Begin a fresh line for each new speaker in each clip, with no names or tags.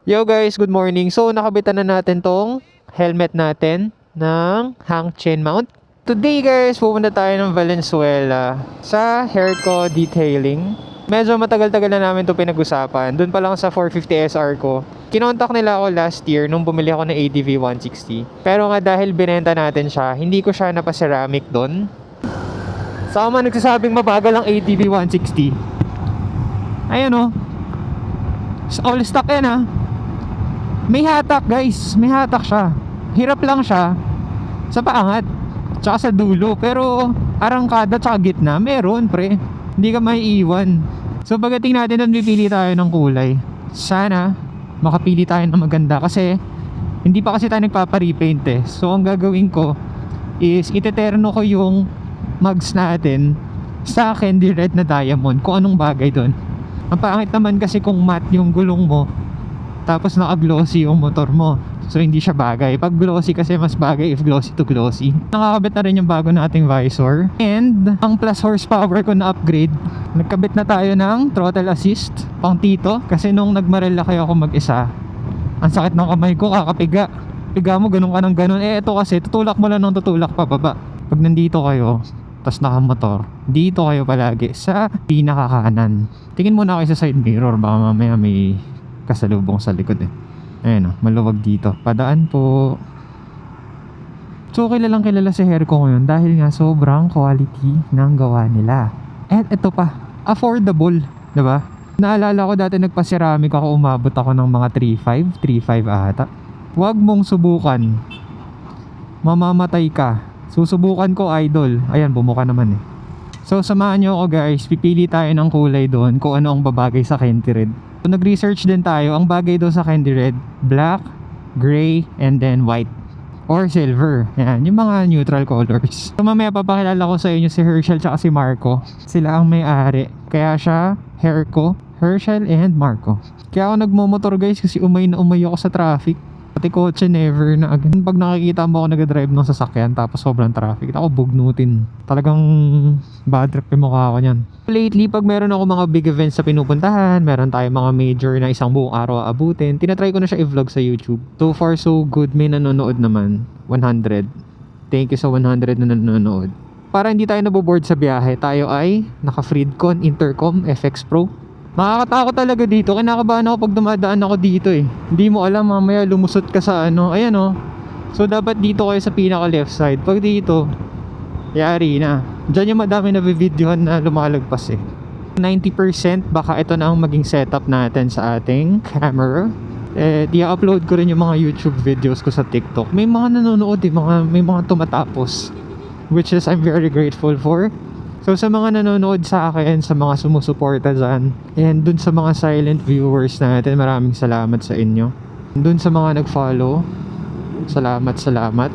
Yo guys, good morning. So nakabitan na natin tong helmet natin ng hang chain mount. Today guys, pupunta tayo ng Valenzuela sa Hairco Detailing. Medyo matagal-tagal na namin to pinag-usapan. Doon pa lang sa 450 SR ko. Kinontak nila ako last year nung bumili ako ng ADV 160. Pero nga dahil binenta natin siya, hindi ko siya napaceramic doon. Sama nagsasabing mabagal ang ADV 160. Ayan o. All stock yan ha. May hatak guys, may hatak siya. Hirap lang siya sa paangat tsaka sa dulo, pero arangkada tsaka gitna meron pre, hindi ka maiiwan. So pagdating natin doon, pipili tayo ng kulay. Sana makapili tayo ng maganda kasi hindi pa kasi tayo nagpapa-repaint eh. So ang gagawin ko is iteterno ko yung mugs natin sa candy red na diamond, kung anong bagay doon. Ang pangit naman kasi kung matte yung gulong mo tapos naka-glossy yung motor mo, so hindi siya bagay. Pag glossy kasi mas bagay if glossy to glossy. Nakakabit na rin yung bago nating visor. And ang plus horsepower ko na upgrade, nagkabit na tayo ng throttle assist pang tito. Kasi nung nagmarilaki ako mag-isa, ang sakit ng kamay ko, kakapiga. Piga mo ganun ka ng ganun. Eh ito kasi tutulak mo lang ng tutulak pababa. Pag nandito kayo tas nakamotor, dito kayo palagi sa pinakakanan. Tingin muna kayo sa side mirror, baka mamaya may kasalubong sa likod eh. Ayan o, maluwag dito. Padaan po. So kilalang kilala si Hairco ngayon dahil nga sobrang quality ng gawa nila. At ito pa, affordable, diba? Naalala ko dati nagpa-ceramic ako, umabot ako ng mga 3.5 ata. Huwag mong subukan, mamamatay ka. Susubukan ko idol. Ayan, bumuka naman eh. So samahan nyo ako guys, pipili tayo ng kulay doon kung ano ang babagay sa candy red. So, nag-research din tayo, ang bagay doon sa candy red, black, gray, and then white or silver. Yan, yung mga neutral colors. So mamaya papakilala ko sa inyo si Herschel tsaka si Marco. Sila ang may-ari. Kaya siya, Hairco, Herschel and Marco. Kaya ako nagmomotor guys kasi umay na umay ako sa traffic. Pati kotse never na again. Pag nakikita mo ako nag-drive ng sasakyan tapos sobrang traffic, ako bugnutin. Talagang bad trip yung mukha ko niyan. Lately, pag meron ako mga big events sa pinupuntahan, meron tayong mga major na isang buong araw aabutin, tinatry ko na siya i-vlog sa YouTube. So far so good, may nanonood naman. 100. Thank you sa 100 na nanonood. Para hindi tayo naboboard sa biyahe, tayo ay naka-Freedcon Intercom FX Pro. Nakakatakot talaga dito. Kinakabahan ako pag dumadaan ako dito eh. Hindi mo alam, mamaya lumusot ka sa ano. Ayan oh. So dapat dito kayo sa pinaka left side. Pag dito, yari na. Diyan yung madami na videohan na lumalagpas eh. 90% baka ito na ang maging setup natin sa ating camera. I-upload ko rin yung mga YouTube videos ko sa TikTok. May mga nanonood eh, may mga tumatapos, which is I'm very grateful for. So sa mga nanonood sa akin, sa mga sumusuporta dyan, and dun sa mga silent viewers natin, maraming salamat sa inyo. Dun sa mga nag-follow, salamat.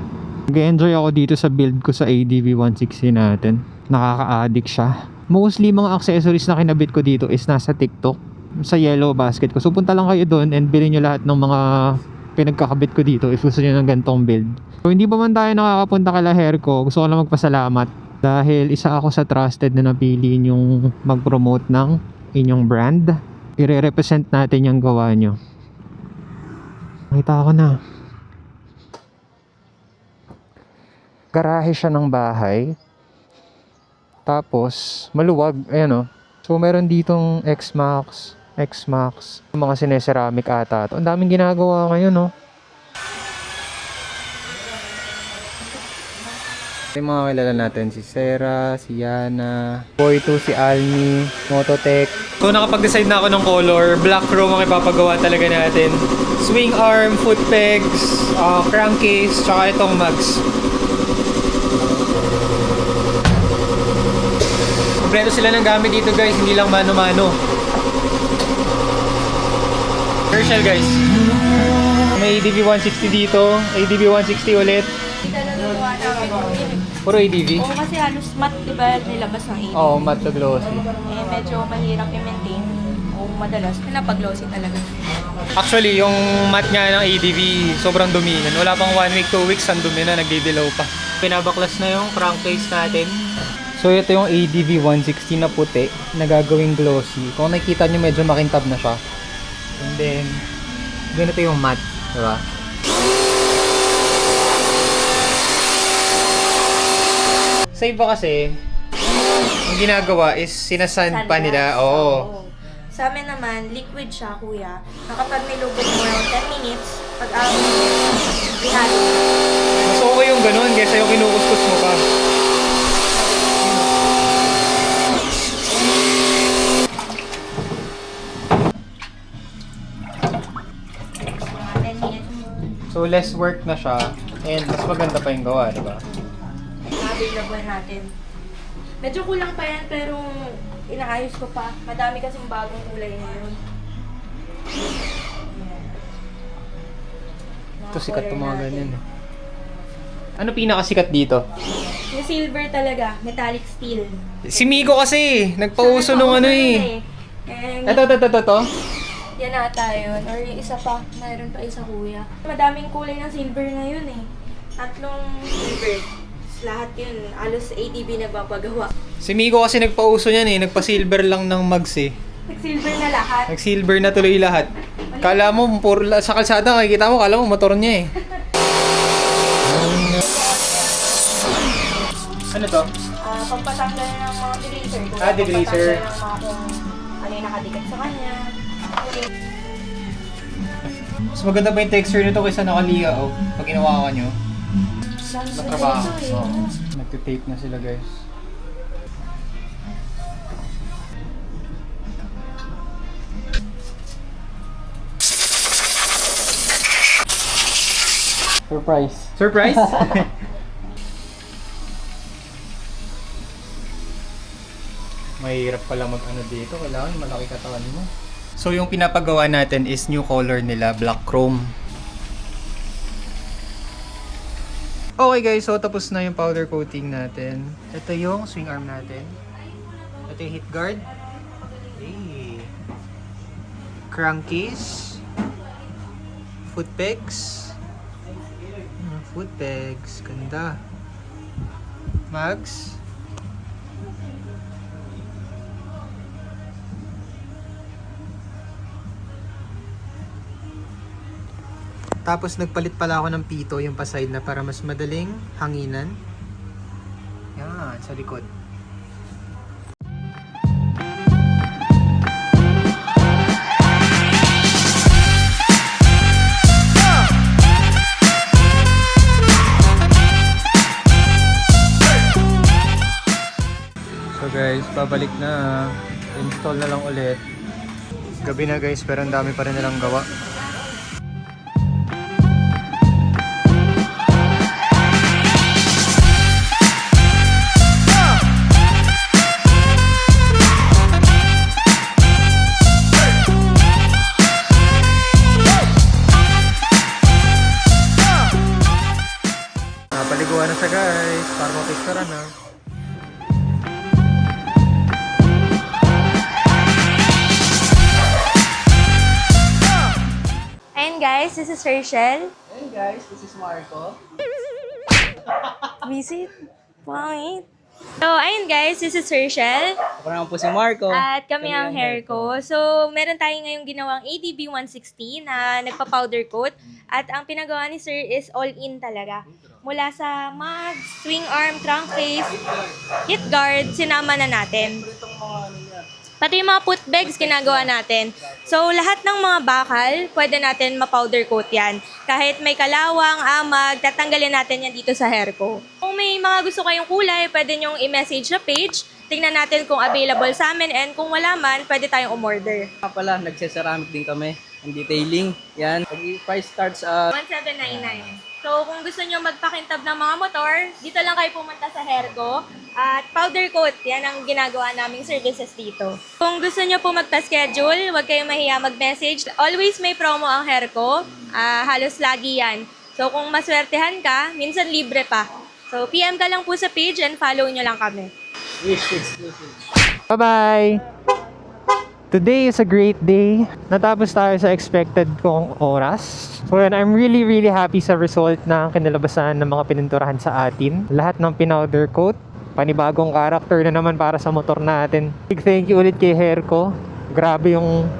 Nag-enjoy ako dito sa build ko sa ADV 160 natin. Nakaka-addict siya. Mostly mga accessories na kinabit ko dito is nasa TikTok, sa yellow basket ko. So punta lang kayo dun and bilhin nyo lahat ng mga pinagkakabit ko dito if gusto nyo ng gantong build. So hindi pa man tayo nakakapunta kala Hairco, gusto ko lang magpasalamat. Dahil isa ako sa trusted na napili yung mag-promote ng inyong brand. I-represent natin yung gawa nyo. Nakita ko na. Garahe siya ng bahay. Tapos, maluwag. Ayan o. So, meron ditong X-Max. Mga sineceramic ata. Ang daming ginagawa ngayon o. Yung mga kilala natin, si Sarah, si Yana, Boy2, si Almi, Mototech. So nakapag-decide na ako ng color. Black chrome ang ipapagawa talaga natin. Swing arm, foot pegs, crankcase, tsaka itong mugs. Kompleto sila ng gamit dito guys, hindi lang mano-mano. Herschel guys. May ADV 160 dito, ADV 160 ulit. Puro ADV?
Oo, kasi halos matte, diba, nilabas ng ADV.
Oo, matte to glossy.
Eh, medyo mahirap i-maintain. O madalas, pinapag-glossy talaga.
Actually, yung matte nga ng ADV, sobrang dumi. Wala pang 1 week, 2 weeks, ang dumi na, nagdidilaw pa. Pinabaklas na yung crankcase natin. So, ito yung ADV 160 na puti, na gagawing glossy. Kung nakikita nyo, medyo makintab na siya. And then, Ganito yung matte, diba? Sa iba kasi, ang ginagawa is sinasand pa nila. Oo.
Sa amin naman, liquid siya, kuya. Na kapag nilugod mo yung 10 minutes, pag minutes, ihalo.
Mas okay yung ganun kaysa yung kinukuskus mo pa.
Mga 10 minutes.
So less work na siya and mas maganda pa yung gawa, diba?
Available natin. Medyo kulang pa yan, pero inaayos ko pa. Madami kasing bagong kulay ngayon.
Ito sikat itong mga ganyan eh. Ano pinakasikat dito?
Yung silver talaga, metallic steel.
Si Miko kasi, nagpauso nung ano eh.
And
Ito.
yan ata yun. Or yung isa pa, mayroon pa isa kuya. Madaming kulay ng silver ngayon eh. Tatlong silver. Lahat yun, alos ATV nagpapagawa.
Si Miko kasi nagpauso niyan eh, nagpa-silver lang ng mags eh.
Nag-silver na lahat.
Nag-silver na tuloy lahat. Kala mo, sa kalsada, makikita mo, kala mo motor niya eh. Ano to?
Pagpatanggal ng mga degreaser.
Degreaser.
Pagpatanggal ng mga kung ano yung nakadikit sa kanya.
Mas maganda pa yung texture nito kaysa nakaliga oh. Pag ginawa ka nyo. Matrabaho. Oh. Nagtitape na sila guys.
Surprise.
Surprise? Mahirap pala mag-ano dito. Kailangan malaki katawan mo. So yung pinapagawa natin is new color nila, black chrome. Okay guys, so tapos na yung powder coating natin. Ito yung swing arm natin. Ito yung hit guard. Hey. Crankcase. Foot pegs. Foot pegs. Ganda. Mags. Tapos nagpalit pala ako ng pito, yung paside na para mas madaling hanginan. Yan, sa likod. So guys, babalik na. Install na lang ulit. Gabi na guys, pero ang dami pa rin nilang gawa. Napaliguan na siya guys, para mapicturean na.
Ayun guys, this is Rachel.
Hey guys, this is Marco.
Visit. Pangit. So, ayun guys, this is Rachel.
Ako naman po si Marco.
At kami ang hair ko. So, meron tayong ngayong ginawang ADB 160 na nagpa-powder coat. At ang pinagawa ni Sir is all-in talaga. Mula sa mag, swing arm, crankcase, hit guard, sinama na natin. Pati yung mga foot pegs, ginagawa natin. So, lahat ng mga bakal, pwede natin ma-powder coat yan. Kahit may kalawang, amag, tatanggalin natin yan dito sa hair ko. Kung may mga gusto kayong kulay, pwede nyong i-message sa page. Tingnan natin kung available sa amin and kung wala man, pwede tayong umorder.
Pala, nagseceramic din kami. Ang detailing. Yan. Price starts
1799. So, kung gusto nyo magpakintab ng mga motor, dito lang kayo pumunta sa Hairco. At powder coat, yan ang ginagawa naming services dito. Kung gusto nyo po magpa-schedule, huwag kayong mahiya mag-message. Always may promo ang Hairco. Halos lagi yan. So, kung maswertehan ka, minsan libre pa. So, PM ka lang po sa page and follow nyo lang kami.
Wish exclusive.
Bye-bye! Today is a great day. Natapos tayo sa expected kong oras. So yun, I'm really happy sa result na kinalabasan ng mga pininturahan sa atin. Lahat ng pinowder coat. Panibagong character na naman para sa motor natin. Big thank you ulit kay Hairco. Grabe yung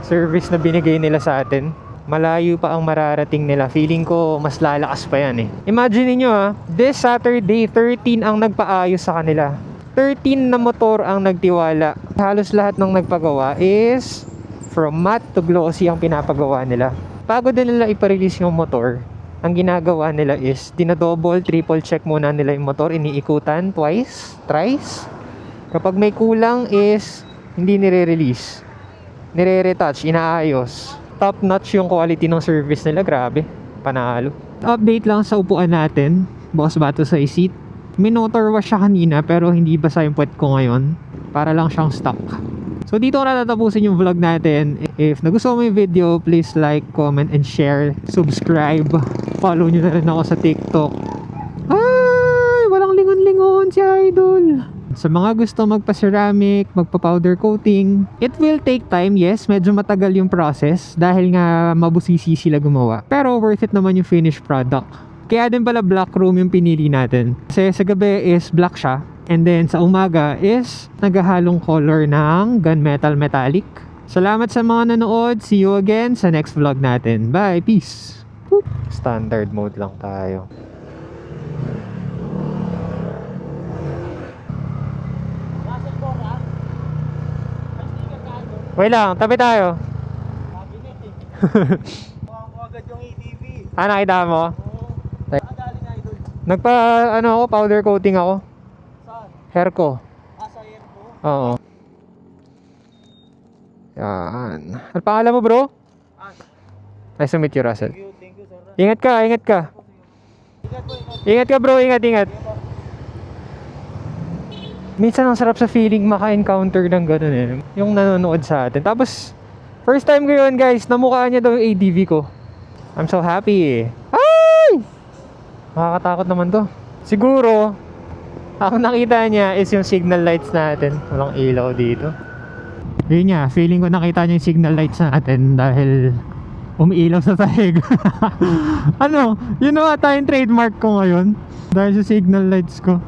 service na binigay nila sa atin. malayo pa ang mararating nila. Feeling ko mas lalakas pa yan eh. Imagine niyo this Saturday 13 ang nagpaayos sa kanila. 13 na motor ang nagtiwala. Halos lahat ng nagpagawa is from matte to glossy ang pinapagawa nila. Bago din nila iparelease yung motor, ang ginagawa nila is dinadouble, triple check muna nila yung motor, iniikutan twice, thrice. Kapag may kulang is hindi nire-release, nire-retouch, inaayos. Top notch yung quality ng service nila, grabe, panalo. Update lang sa upuan natin, boss bato sa seat. Minotor wash siya kanina pero hindi basa yung puwet ko ngayon, para lang siyang stock. So dito ko natatapusin yung vlog natin. If nagustuhan mo yung video, please like, comment, and share. Subscribe. Follow nyo na rin ako sa TikTok. Ay, walang lingon-lingon si Idol. Sa mga gusto magpa-ceramic, magpa-powder coating, it will take time, yes. Medyo matagal yung process dahil nga mabusisi sila gumawa. Pero worth it naman yung finished product. Kaya din pala black room yung pinili natin. Kasi sa gabi is black siya. And then sa umaga is naghahalong color ng gunmetal metallic. Salamat sa mga nanood. See you again sa next vlog natin. Bye. Peace. Boop. Standard mode lang tayo. Wait lang. Tabi tayo.
Agad yung ATV.
Nakita mo? Ako, powder coating ako.
Saan?
Hair ko.
Sa air po?
Oo. Yan. Ano pangalan mo, bro? Nice to meet you, Russell.
Thank you, sir.
Ingat ka, ingat ka. Ingat ka, bro, ingat. Minsan ang sarap sa feeling maka-encounter ng ganun eh. Yung nanonood sa atin. Tapos, first time ko yun, guys. Namukha niya daw yung ADV ko. I'm so happy. Ay! Makakatakot naman to. Siguro, ang nakita niya is yung signal lights natin. Walang ilaw dito. Yun niya, feeling ko nakita niya yung signal lights natin dahil umiilaw sa sahig. Ano? Yun na ata yung trademark ko ngayon. Dahil sa signal lights ko.